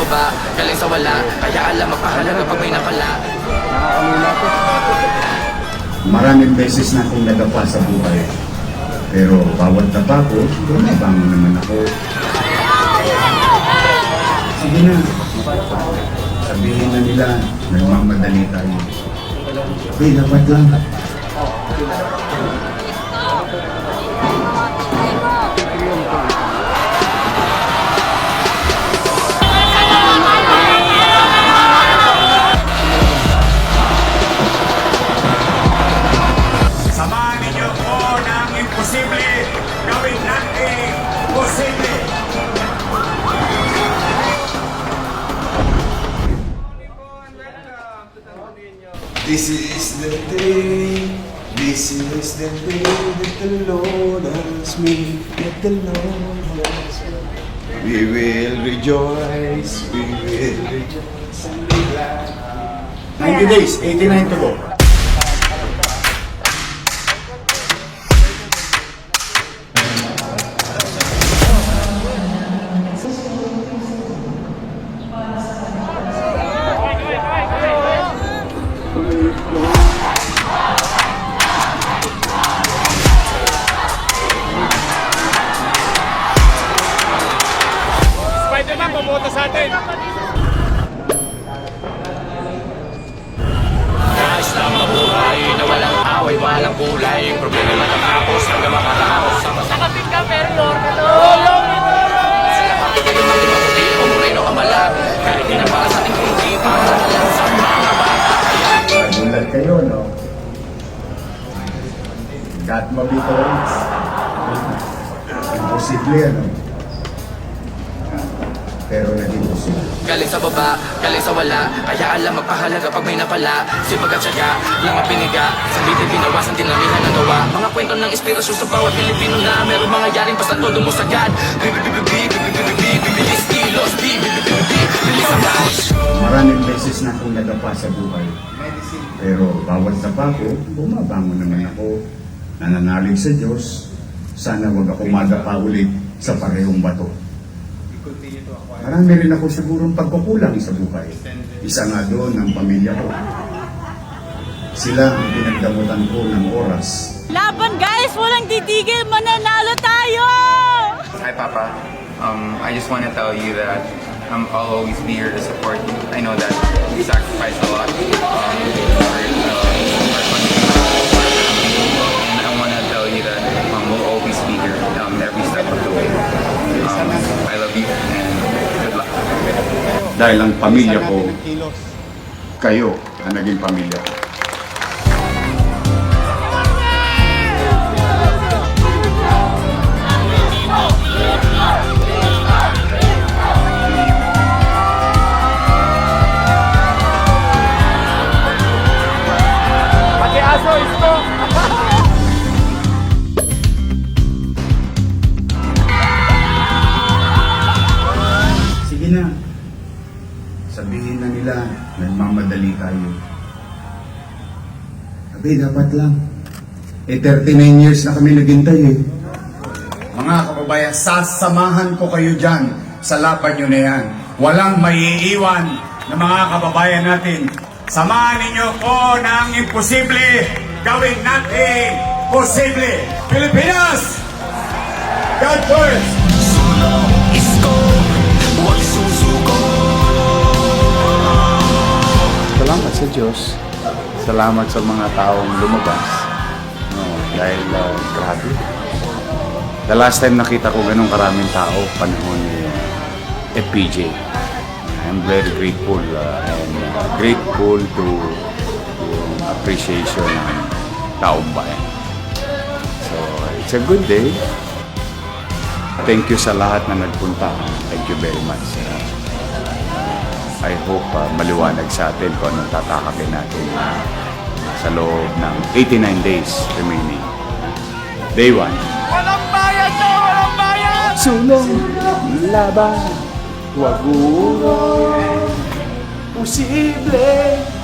baba, galing sa wala. Kaya alam magpahalaga pag may napala. Maraming beses na akong nadapa sa buhay. Pero bawat dapa ko, bumabangon naman ako. Sige na. Sabihin na nila, nagmamadali tayo. Okay, dapat lang. Samahan ninyo po ng imposible, gawin natin posible. This is the day, this is the day that the Lord has made, that the Lord has made. We will rejoice, we will rejoice and be glad. 90 days, 89 to go. Spider-Man, paboto sa atin. Nais na mabuhay na walang away, walang kulay. Yung problema matatapos hanggang makatapos. Nakapit ka, pero Lorna to! Sila pati kayo maging maputi o moreno ka malap. Kahit di na para sa ating kundi, para lang sa mga bata. Nagulat kayo, no? God mabitoris. Imposible, ano? Pero naging posible. Galing sa baba, galing sa wala. Kaya alam magpahalaga pag may napala. Sipag at syaga, lang ang piniga. Sa bitin binawasan, dinamihan ang gawa. Mga kwento ng inspirasyon sa bawat Pilipino na meron mga yaring basta todo mo sagad. Bibilis kilos, bibilis ang daos. Maraming beses na akong nadapa sa buhay. Pero bawat dapa ko, bumabangon naman ako. Nananalig sa Diyos, sana wag ako madapa ulit sa parehong bato. Marami rin ako sigurong pagkukulang sa buhay. Isa nga doon ang pamilya ko. Sila ang pinagdamutan ko ng oras. Laban guys! Walang titigil! Mananalo tayo! Hi, Papa. I just want to tell you that I'll always be here to support you. I know that you sacrificed a lot and I want to tell you that we'll always be here every step of the way. I love you and good luck. Dahil ang pamilya ko, kayo ang naging pamilya ko. Pati aso, isko. Sige na. Sabihin na nila, nagmamadali tayo. Sabi, dapat lang. 39 years na kami naghintay eh. Mga kababayan, sasamahan ko kayo dyan sa laban nyo na yan. Walang maiiwan na mga kababayan natin. Samahan ninyo po ng imposible, gawin natin posible. Pilipinas! God first! Sulong isko, huwag susuko. Salamat sa Diyos. Salamat sa mga taong lumabas. Dahil grabe. The last time nakita ko ganun karaming tao, panahon ni FPJ. I'm very grateful and grateful to yung appreciation ng taong bayan. So, it's a good day. Thank you sa lahat na nagpunta. Thank you very much. I hope maliwanag sa atin kung anong tatakapin natin sa loob ng 89 days remaining. Day 1. Walang bayad na! Walang bayad! Sulong laban, wag posible.